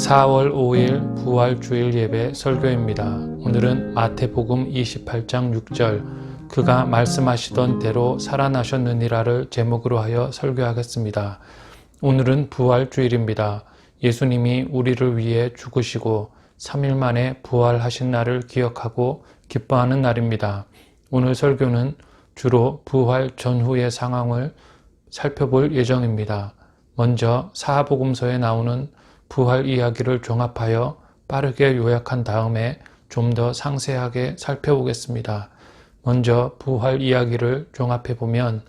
4월 5일 부활주일 예배 설교입니다. 오늘은 마태복음 28장 6절 그가 말씀하시던 대로 살아나셨느니라를 제목으로 하여 설교하겠습니다. 오늘은 부활주일입니다. 예수님이 우리를 위해 죽으시고 3일 만에 부활하신 날을 기억하고 기뻐하는 날입니다. 오늘 설교는 주로 부활 전후의 상황을 살펴볼 예정입니다. 먼저 사복음서에 나오는 부활 이야기를 종합하여 빠르게 요약한 다음에 좀 더 상세하게 살펴보겠습니다. 먼저 부활 이야기를 종합해보면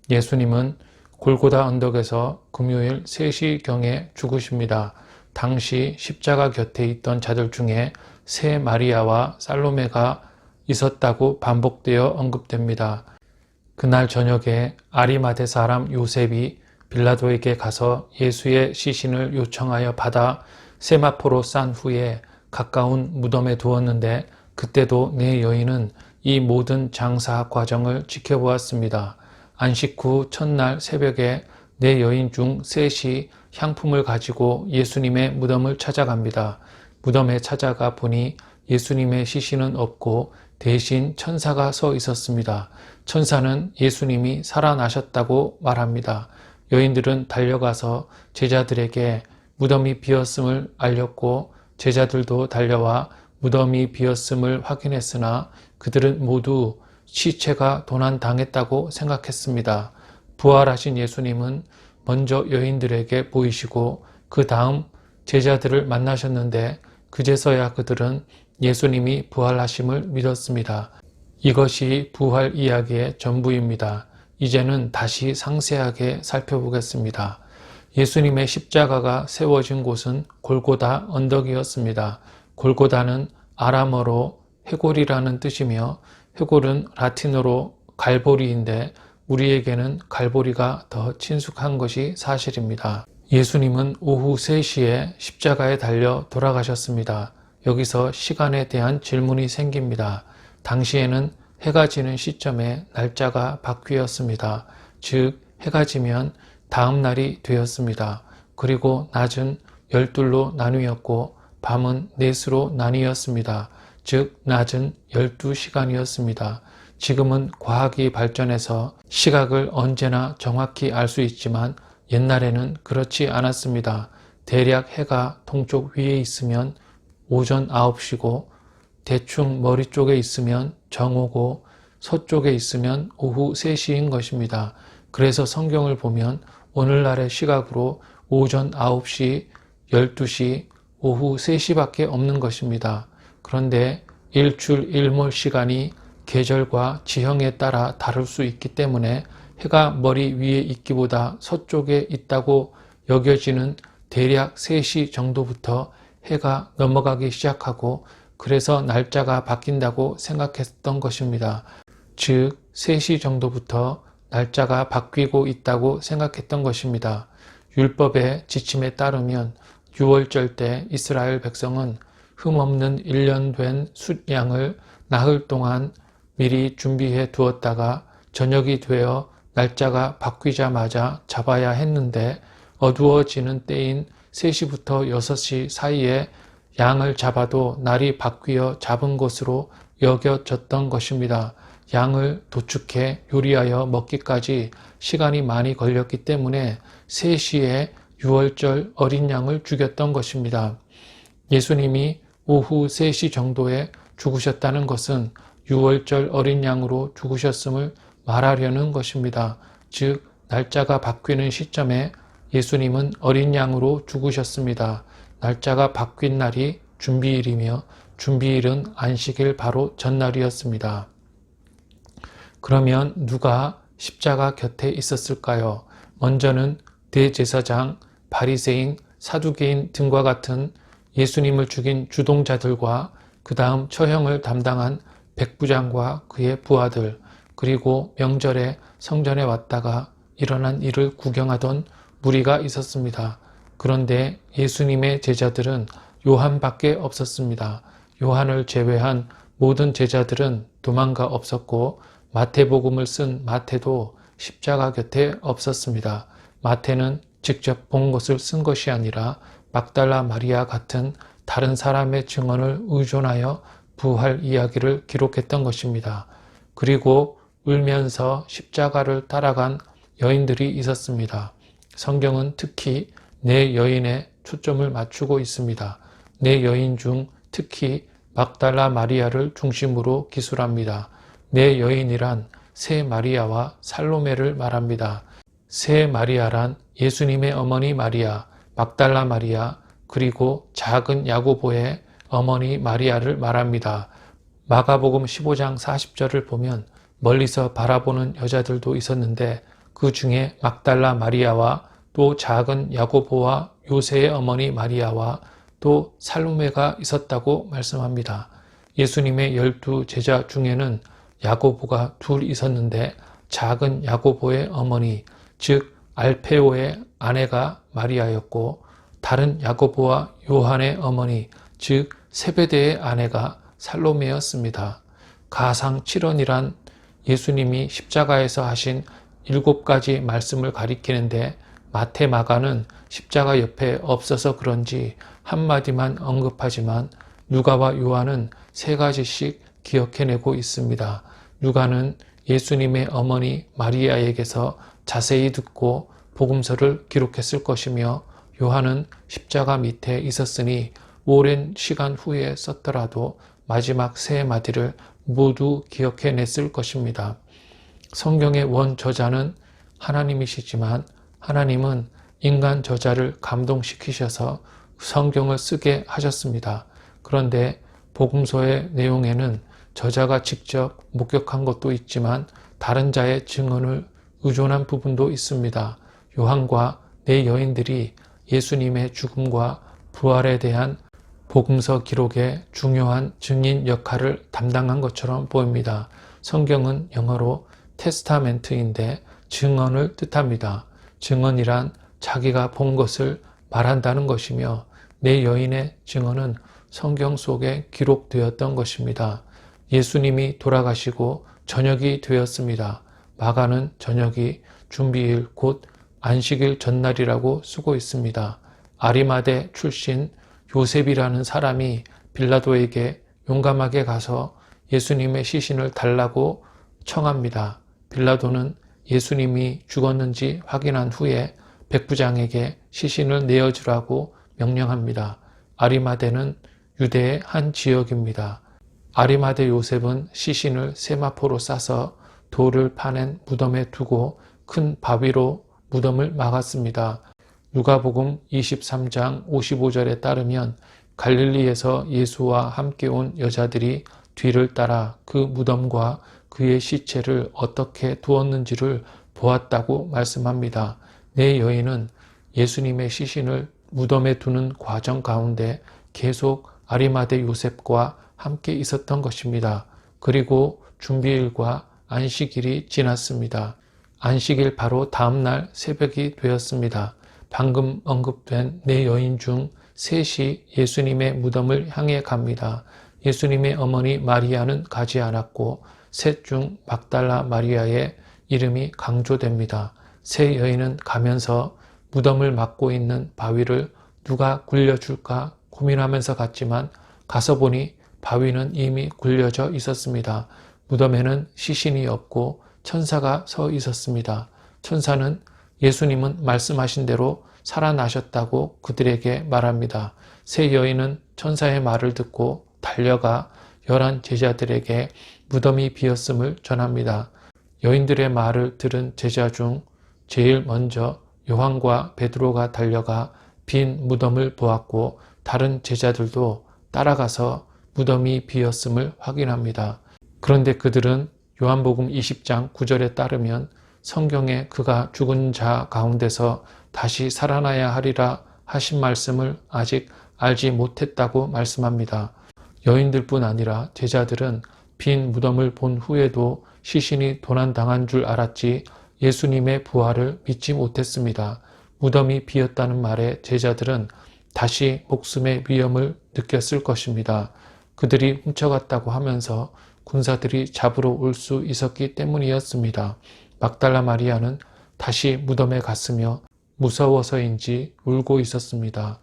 예수님은 골고다 언덕에서 금요일 3시경에 죽으십니다. 당시 십자가 곁에 있던 자들 중에 세 마리아와 살로메가 있었다고 반복되어 언급됩니다. 그날 저녁에 아리마대 사람 요셉이 빌라도에게 가서 예수의 시신을 요청하여 받아 세마포로 싼 후에 가까운 무덤에 두었는데 그때도 네 여인은 이 모든 장사 과정을 지켜보았습니다. 안식 후 첫날 새벽에 네 여인 중 셋이 향품을 가지고 예수님의 무덤을 찾아갑니다. 무덤에 찾아가 보니 예수님의 시신은 없고 대신 천사가 서 있었습니다. 천사는 예수님이 살아나셨다고 말합니다. 여인들은 달려가서 제자들에게 무덤이 비었음을 알렸고 제자들도 달려와 무덤이 비었음을 확인했으나 그들은 모두 시체가 도난당했다고 생각했습니다. 부활하신 예수님은 먼저 여인들에게 보이시고 그 다음 제자들을 만나셨는데 그제서야 그들은 예수님이 부활하심을 믿었습니다. 이것이 부활 이야기의 전부입니다. 이제는 다시 상세하게 살펴보겠습니다. 예수님의 십자가가 세워진 곳은 골고다 언덕이었습니다. 골고다는 아람어로 해골이라는 뜻이며 해골은 라틴어로 갈보리인데 우리에게는 갈보리가 더 친숙한 것이 사실입니다. 예수님은 오후 3시에 십자가에 달려 돌아가셨습니다. 여기서 시간에 대한 질문이 생깁니다. 당시에는 해가 지는 시점에 날짜가 바뀌었습니다. 즉 해가 지면 다음 날이 되었습니다. 그리고 낮은 12로 나뉘었고 밤은 넷으로 나뉘었습니다. 즉 낮은 12시간이었습니다. 지금은 과학이 발전해서 시각을 언제나 정확히 알 수 있지만 옛날에는 그렇지 않았습니다. 대략 해가 동쪽 위에 있으면 오전 9시고 대충 머리 쪽에 있으면 정오고 서쪽에 있으면 오후 3시인 것입니다. 그래서 성경을 보면 오늘날의 시각으로 오전 9시, 12시, 오후 3시밖에 없는 것입니다. 그런데 일출 일몰 시간이 계절과 지형에 따라 다를 수 있기 때문에 해가 머리 위에 있기보다 서쪽에 있다고 여겨지는 대략 3시 정도부터 해가 넘어가기 시작하고 그래서 날짜가 바뀐다고 생각했던 것입니다. 즉 3시 정도부터 날짜가 바뀌고 있다고 생각했던 것입니다. 율법의 지침에 따르면 6월절 때 이스라엘 백성은 흠없는 1년 된 숫양을 나흘 동안 미리 준비해 두었다가 저녁이 되어 날짜가 바뀌자마자 잡아야 했는데 어두워지는 때인 3시부터 6시 사이에 양을 잡아도 날이 바뀌어 잡은 것으로 여겨졌던 것입니다. 양을 도축해 요리하여 먹기까지 시간이 많이 걸렸기 때문에 3시에 6월절 어린 양을 죽였던 것입니다. 예수님이 오후 3시 정도에 죽으셨다는 것은 6월절 어린 양으로 죽으셨음을 말하려는 것입니다. 즉 날짜가 바뀌는 시점에 예수님은 어린 양으로 죽으셨습니다. 날짜가 바뀐 날이 준비일이며 준비일은 안식일 바로 전날이었습니다. 그러면 누가 십자가 곁에 있었을까요? 먼저는 대제사장, 바리새인, 사두개인 등과 같은 예수님을 죽인 주동자들과 그 다음 처형을 담당한 백부장과 그의 부하들, 그리고 명절에 성전에 왔다가 일어난 일을 구경하던 무리가 있었습니다. 그런데 예수님의 제자들은 요한밖에 없었습니다. 요한을 제외한 모든 제자들은 도망가 없었고 마태복음을 쓴 마태도 십자가 곁에 없었습니다. 마태는 직접 본 것을 쓴 것이 아니라 막달라 마리아 같은 다른 사람의 증언을 의존하여 부활 이야기를 기록했던 것입니다. 그리고 울면서 십자가를 따라간 여인들이 있었습니다. 성경은 특히 네 여인에 초점을 맞추고 있습니다. 네 여인 중 특히 막달라 마리아를 중심으로 기술합니다. 네 여인이란 세 마리아와 살로메를 말합니다. 세 마리아란 예수님의 어머니 마리아, 막달라 마리아, 그리고 작은 야고보의 어머니 마리아를 말합니다. 마가복음 15장 40절을 보면 멀리서 바라보는 여자들도 있었는데 그 중에 막달라 마리아와 또 작은 야고보와 요새의 어머니 마리아와 또 살로메가 있었다고 말씀합니다. 예수님의 12 제자 중에는 야고보가 둘 있었는데 작은 야고보의 어머니, 즉 알페오의 아내가 마리아였고 다른 야고보와 요한의 어머니, 즉 세베대의 아내가 살로메였습니다. 가상 7원이란 예수님이 십자가에서 하신 7가지 말씀을 가리키는데 마태, 마가는 십자가 옆에 없어서 그런지 한마디만 언급하지만 누가와 요한은 3가지씩 기억해내고 있습니다. 누가는 예수님의 어머니 마리아에게서 자세히 듣고 복음서를 기록했을 것이며 요한은 십자가 밑에 있었으니 오랜 시간 후에 썼더라도 마지막 3마디를 모두 기억해냈을 것입니다. 성경의 원 저자는 하나님이시지만 하나님은 인간 저자를 감동시키셔서 성경을 쓰게 하셨습니다. 그런데 복음서의 내용에는 저자가 직접 목격한 것도 있지만 다른 자의 증언을 의존한 부분도 있습니다. 요한과 네 여인들이 예수님의 죽음과 부활에 대한 복음서 기록의 중요한 증인 역할을 담당한 것처럼 보입니다. 성경은 영어로 테스타멘트인데 증언을 뜻합니다. 증언이란 자기가 본 것을 말한다는 것이며 네 여인의 증언은 성경 속에 기록되었던 것입니다. 예수님이 돌아가시고 저녁이 되었습니다. 마가는 저녁이 준비일 곧 안식일 전날이라고 쓰고 있습니다. 아리마대 출신 요셉이라는 사람이 빌라도에게 용감하게 가서 예수님의 시신을 달라고 청합니다. 빌라도는 예수님이 죽었는지 확인한 후에 백부장에게 시신을 내어주라고 명령합니다. 아리마대는 유대의 한 지역입니다. 아리마대 요셉은 시신을 세마포로 싸서 돌을 파낸 무덤에 두고 큰 바위로 무덤을 막았습니다. 누가복음 23장 55절에 따르면 갈릴리에서 예수와 함께 온 여자들이 뒤를 따라 그 무덤과 그의 시체를 어떻게 두었는지를 보았다고 말씀합니다. 네 여인은 예수님의 시신을 무덤에 두는 과정 가운데 계속 아리마대 요셉과 함께 있었던 것입니다. 그리고 준비일과 안식일이 지났습니다. 안식일 바로 다음날 새벽이 되었습니다. 방금 언급된 네 여인 중 셋이 예수님의 무덤을 향해 갑니다. 예수님의 어머니 마리아는 가지 않았고 셋 중 막달라 마리아의 이름이 강조됩니다. 세 여인은 가면서 무덤을 막고 있는 바위를 누가 굴려줄까 고민하면서 갔지만 가서 보니 바위는 이미 굴려져 있었습니다. 무덤에는 시신이 없고 천사가 서 있었습니다. 천사는 예수님은 말씀하신 대로 살아나셨다고 그들에게 말합니다. 세 여인은 천사의 말을 듣고 달려가 11 제자들에게 무덤이 비었음을 전합니다. 여인들의 말을 들은 제자 중 제일 먼저 요한과 베드로가 달려가 빈 무덤을 보았고 다른 제자들도 따라가서 무덤이 비었음을 확인합니다. 그런데 그들은 요한복음 20장 9절에 따르면 성경에 그가 죽은 자 가운데서 다시 살아나야 하리라 하신 말씀을 아직 알지 못했다고 말씀합니다. 여인들뿐 아니라 제자들은 빈 무덤을 본 후에도 시신이 도난당한 줄 알았지 예수님의 부활을 믿지 못했습니다. 무덤이 비었다는 말에 제자들은 다시 목숨의 위험을 느꼈을 것입니다. 그들이 훔쳐갔다고 하면서 군사들이 잡으러 올 수 있었기 때문이었습니다. 막달라 마리아는 다시 무덤에 갔으며 무서워서인지 울고 있었습니다.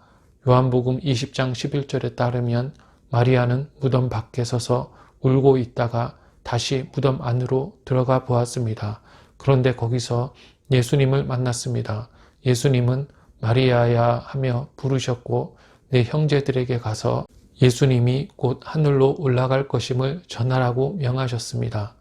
요한복음 20장 11절에 따르면 마리아는 무덤 밖에 서서 울고 있다가 다시 무덤 안으로 들어가 보았습니다. 그런데 거기서 예수님을 만났습니다. 예수님은 마리아야 하며 부르셨고 내 형제들에게 가서 예수님이 곧 하늘로 올라갈 것임을 전하라고 명하셨습니다.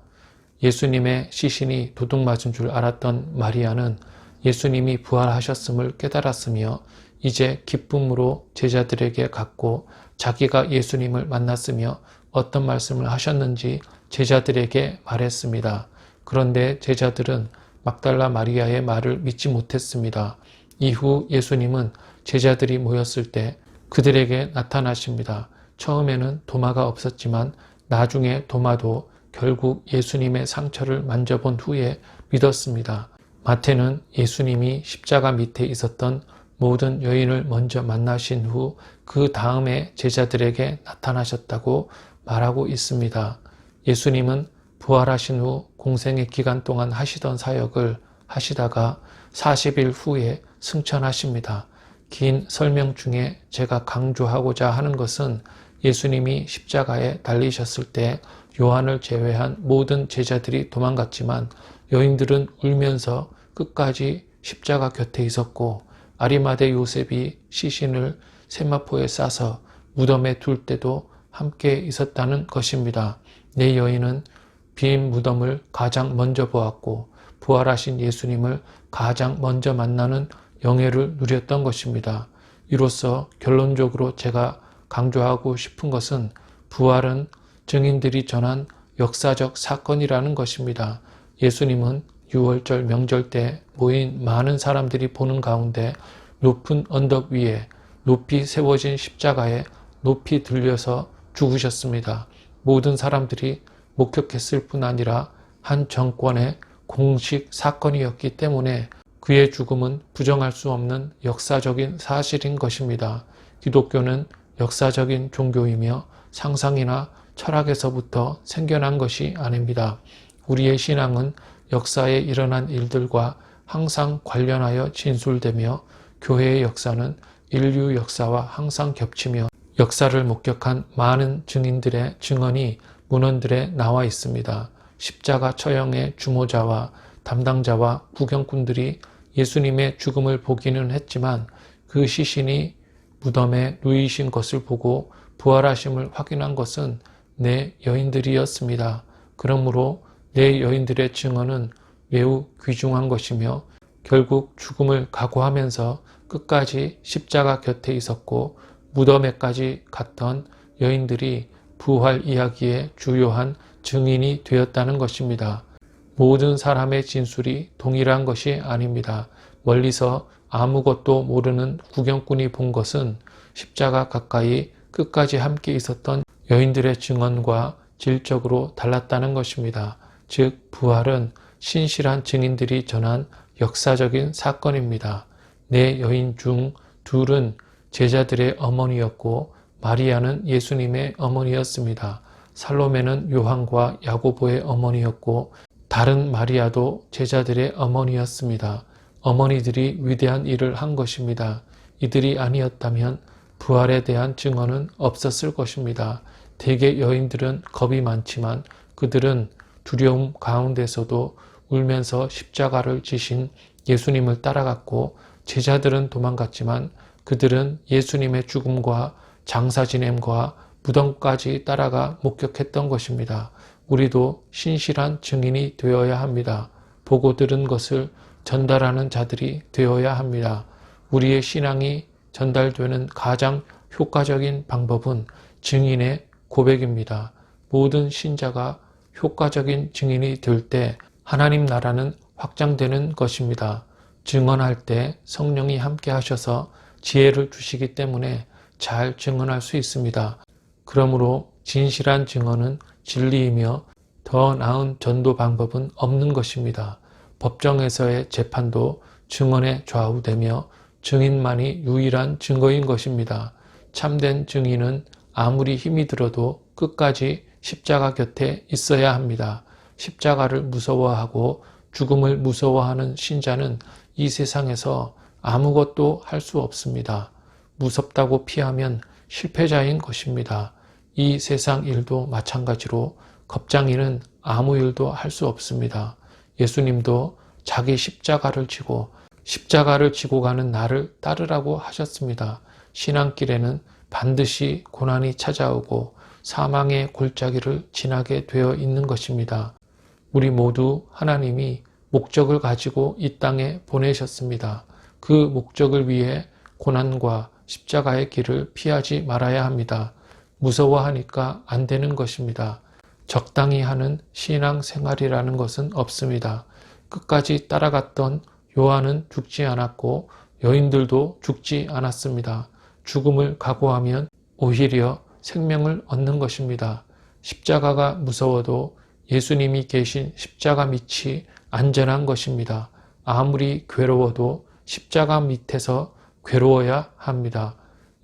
예수님의 시신이 도둑맞은 줄 알았던 마리아는 예수님이 부활하셨음을 깨달았으며 이제 기쁨으로 제자들에게 갔고 자기가 예수님을 만났으며 어떤 말씀을 하셨는지 제자들에게 말했습니다. 그런데 제자들은 막달라 마리아의 말을 믿지 못했습니다. 이후 예수님은 제자들이 모였을 때 그들에게 나타나십니다. 처음에는 도마가 없었지만 나중에 도마도 결국 예수님의 상처를 만져본 후에 믿었습니다. 마태는 예수님이 십자가 밑에 있었던 모든 여인을 먼저 만나신 후 그 다음에 제자들에게 나타나셨다고 말하고 있습니다. 예수님은 부활하신 후 공생의 기간 동안 하시던 사역을 하시다가 40일 후에 승천하십니다. 긴 설명 중에 제가 강조하고자 하는 것은 예수님이 십자가에 달리셨을 때 요한을 제외한 모든 제자들이 도망갔지만 여인들은 울면서 끝까지 십자가 곁에 있었고 아리마대 요셉이 시신을 세마포에 싸서 무덤에 둘 때도 함께 있었다는 것입니다. 네 여인은 빈 무덤을 가장 먼저 보았고 부활하신 예수님을 가장 먼저 만나는 영예를 누렸던 것입니다. 이로써 결론적으로 제가 강조하고 싶은 것은 부활은 증인들이 전한 역사적 사건이라는 것입니다. 예수님은 유월절 명절 때 모인 많은 사람들이 보는 가운데 높은 언덕 위에 높이 세워진 십자가에 높이 들려서 죽으셨습니다. 모든 사람들이 목격했을 뿐 아니라 한 정권의 공식 사건이었기 때문에 그의 죽음은 부정할 수 없는 역사적인 사실인 것입니다. 기독교는 역사적인 종교이며 상상이나 철학에서부터 생겨난 것이 아닙니다. 우리의 신앙은 역사에 일어난 일들과 항상 관련하여 진술되며 교회의 역사는 인류 역사와 항상 겹치며 역사를 목격한 많은 증인들의 증언이 문헌들에 나와 있습니다. 십자가 처형의 주모자와 담당자와 구경꾼들이 예수님의 죽음을 보기는 했지만 그 시신이 무덤에 누이신 것을 보고 부활하심을 확인한 것은 네 여인들이었습니다. 그러므로 네 여인들의 증언은 매우 귀중한 것이며 결국 죽음을 각오하면서 끝까지 십자가 곁에 있었고 무덤에까지 갔던 여인들이 부활 이야기의 주요한 증인이 되었다는 것입니다. 모든 사람의 진술이 동일한 것이 아닙니다. 멀리서 아무것도 모르는 구경꾼이 본 것은 십자가 가까이 끝까지 함께 있었던 여인들의 증언과 질적으로 달랐다는 것입니다. 즉 부활은 신실한 증인들이 전한 역사적인 사건입니다. 네 여인 중 둘은 제자들의 어머니였고 마리아는 예수님의 어머니였습니다. 살로메는 요한과 야고보의 어머니였고 다른 마리아도 제자들의 어머니였습니다. 어머니들이 위대한 일을 한 것입니다. 이들이 아니었다면 부활에 대한 증언은 없었을 것입니다. 대개 여인들은 겁이 많지만 그들은 두려움 가운데서도 울면서 십자가를 지신 예수님을 따라갔고 제자들은 도망갔지만 그들은 예수님의 죽음과 장사 지냄과 무덤까지 따라가 목격했던 것입니다. 우리도 신실한 증인이 되어야 합니다. 보고 들은 것을 전달하는 자들이 되어야 합니다. 우리의 신앙이 전달되는 가장 효과적인 방법은 증인의 고백입니다. 모든 신자가 효과적인 증인이 될 때 하나님 나라는 확장되는 것입니다. 증언할 때 성령이 함께 하셔서 지혜를 주시기 때문에 잘 증언할 수 있습니다. 그러므로 진실한 증언은 진리이며 더 나은 전도 방법은 없는 것입니다. 법정에서의 재판도 증언에 좌우되며 증인만이 유일한 증거인 것입니다. 참된 증인은 아무리 힘이 들어도 끝까지 십자가 곁에 있어야 합니다. 십자가를 무서워하고 죽음을 무서워하는 신자는 이 세상에서 아무것도 할 수 없습니다. 무섭다고 피하면 실패자인 것입니다. 이 세상 일도 마찬가지로 겁쟁이는 아무 일도 할 수 없습니다. 예수님도 자기 십자가를 지고 가는 나를 따르라고 하셨습니다. 신앙길에는 반드시 고난이 찾아오고 사망의 골짜기를 지나게 되어 있는 것입니다. 우리 모두 하나님이 목적을 가지고 이 땅에 보내셨습니다. 그 목적을 위해 고난과 십자가의 길을 피하지 말아야 합니다. 무서워하니까 안 되는 것입니다. 적당히 하는 신앙 생활이라는 것은 없습니다. 끝까지 따라갔던 요한은 죽지 않았고 여인들도 죽지 않았습니다. 죽음을 각오하면 오히려 생명을 얻는 것입니다. 십자가가 무서워도 예수님이 계신 십자가 밑이 안전한 것입니다. 아무리 괴로워도 십자가 밑에서 괴로워야 합니다.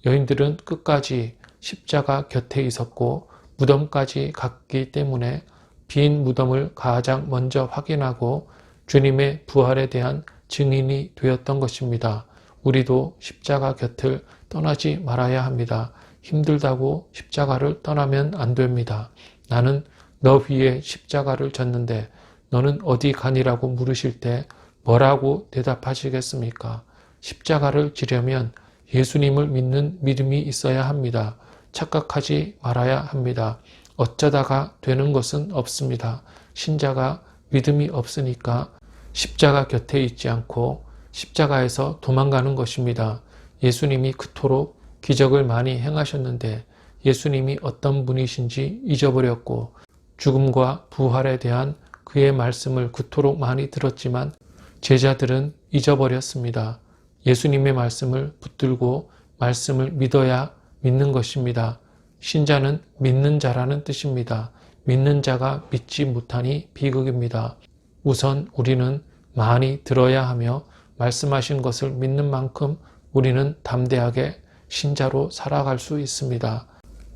여인들은 끝까지 십자가 곁에 있었고 무덤까지 갔기 때문에 빈 무덤을 가장 먼저 확인하고 주님의 부활에 대한 증인이 되었던 것입니다. 우리도 십자가 곁을 떠나지 말아야 합니다. 힘들다고 십자가를 떠나면 안 됩니다. 나는 너 위에 십자가를 졌는데 너는 어디 가니라고 물으실 때 뭐라고 대답하시겠습니까? 십자가를 지려면 예수님을 믿는 믿음이 있어야 합니다. 착각하지 말아야 합니다. 어쩌다가 되는 것은 없습니다. 신자가 믿음이 없으니까 십자가 곁에 있지 않고 십자가에서 도망가는 것입니다. 예수님이 그토록 기적을 많이 행하셨는데 예수님이 어떤 분이신지 잊어버렸고 죽음과 부활에 대한 그의 말씀을 그토록 많이 들었지만 제자들은 잊어버렸습니다. 예수님의 말씀을 붙들고 말씀을 믿어야 믿는 것입니다. 신자는 믿는 자라는 뜻입니다. 믿는 자가 믿지 못하니 비극입니다. 우선 우리는 많이 들어야 하며 말씀하신 것을 믿는 만큼 우리는 담대하게 신자로 살아갈 수 있습니다.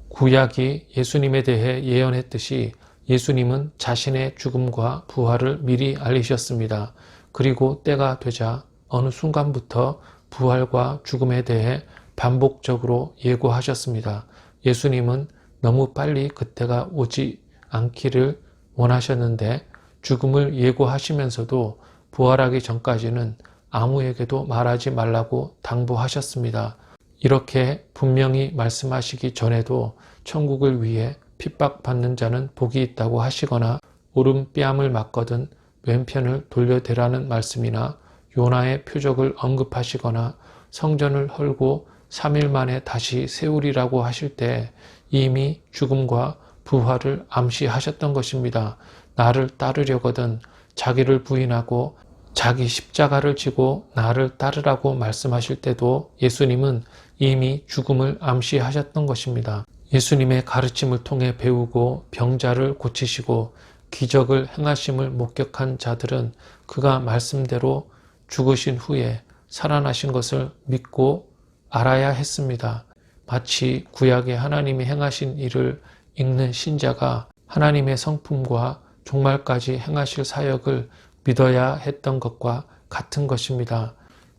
구약이 예수님에 대해 예언했듯이 예수님은 자신의 죽음과 부활을 미리 알리셨습니다. 그리고 때가 되자 어느 순간부터 부활과 죽음에 대해 반복적으로 예고하셨습니다. 예수님은 너무 빨리 그때가 오지 않기를 원하셨는데 죽음을 예고하시면서도 부활하기 전까지는 아무에게도 말하지 말라고 당부하셨습니다. 이렇게 분명히 말씀하시기 전에도 천국을 위해 핍박받는 자는 복이 있다고 하시거나 오른뺨을 맞거든 왼편을 돌려대라는 말씀이나 요나의 표적을 언급하시거나 성전을 헐고 3일 만에 다시 세우리라고 하실 때 이미 죽음과 부활을 암시하셨던 것입니다. 나를 따르려거든 자기를 부인하고 자기 십자가를 지고 나를 따르라고 말씀하실 때도 예수님은 이미 죽음을 암시하셨던 것입니다. 예수님의 가르침을 통해 배우고 병자를 고치시고 기적을 행하심을 목격한 자들은 그가 말씀대로 죽으신 후에 살아나신 것을 믿고 알아야 했습니다. 마치 구약의 하나님이 행하신 일을 읽는 신자가 하나님의 성품과 종말까지 행하실 사역을 믿어야 했던 것과 같은 것입니다.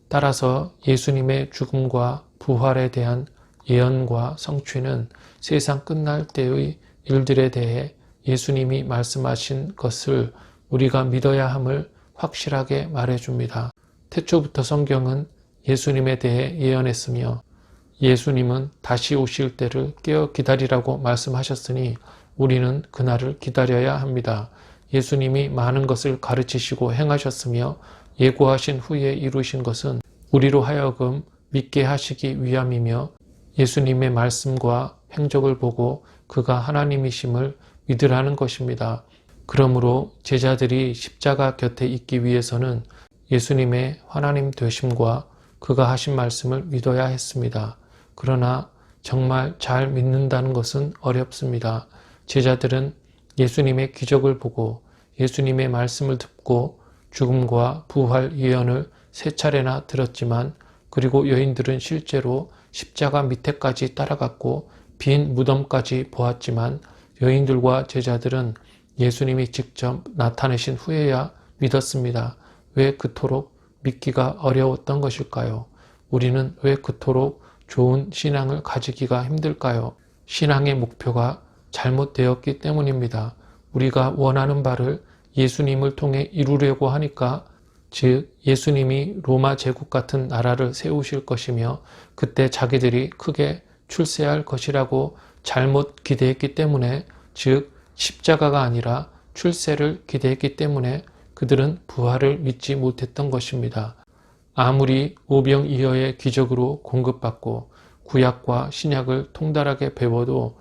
따라서 예수님의 죽음과 부활에 대한 예언과 성취는 세상 끝날 때의 일들에 대해 예수님이 말씀하신 것을 우리가 믿어야 함을 확실하게 말해줍니다. 태초부터 성경은 예수님에 대해 예언했으며 예수님은 다시 오실 때를 깨어 기다리라고 말씀하셨으니 우리는 그날을 기다려야 합니다. 예수님이 많은 것을 가르치시고 행하셨으며 예고하신 후에 이루신 것은 우리로 하여금 믿게 하시기 위함이며 예수님의 말씀과 행적을 보고 그가 하나님이심을 믿으라는 것입니다. 그러므로 제자들이 십자가 곁에 있기 위해서는 예수님의 하나님 되심과 그가 하신 말씀을 믿어야 했습니다. 그러나 정말 잘 믿는다는 것은 어렵습니다. 제자들은 예수님의 기적을 보고 예수님의 말씀을 듣고 죽음과 부활 예언을 3차례나 들었지만 그리고 여인들은 실제로 십자가 밑에까지 따라갔고 빈 무덤까지 보았지만 여인들과 제자들은 예수님이 직접 나타내신 후에야 믿었습니다. 왜 그토록 믿기가 어려웠던 것일까요? 우리는 왜 그토록 좋은 신앙을 가지기가 힘들까요? 신앙의 목표가 잘못되었기 때문입니다. 우리가 원하는 바를 예수님을 통해 이루려고 하니까, 즉 예수님이 로마 제국 같은 나라를 세우실 것이며 그때 자기들이 크게 출세할 것이라고 잘못 기대했기 때문에, 즉 십자가가 아니라 출세를 기대했기 때문에 그들은 부활을 믿지 못했던 것입니다. 아무리 오병이어의 기적으로 공급받고 구약과 신약을 통달하게 배워도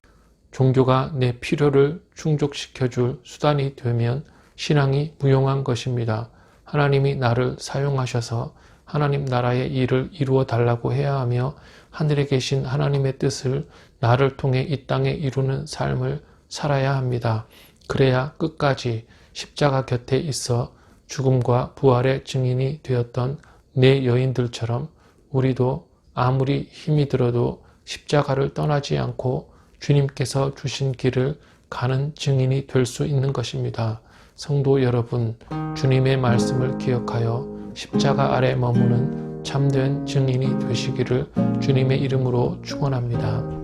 종교가 내 필요를 충족시켜줄 수단이 되면 신앙이 무용한 것입니다. 하나님이 나를 사용하셔서 하나님 나라의 일을 이루어 달라고 해야 하며 하늘에 계신 하나님의 뜻을 나를 통해 이 땅에 이루는 삶을 살아야 합니다. 그래야 끝까지 십자가 곁에 있어 죽음과 부활의 증인이 되었던 내 여인들처럼 우리도 아무리 힘이 들어도 십자가를 떠나지 않고 주님께서 주신 길을 가는 증인이 될 수 있는 것입니다. 성도 여러분, 주님의 말씀을 기억하여 십자가 아래 머무는 참된 증인이 되시기를 주님의 이름으로 축원합니다.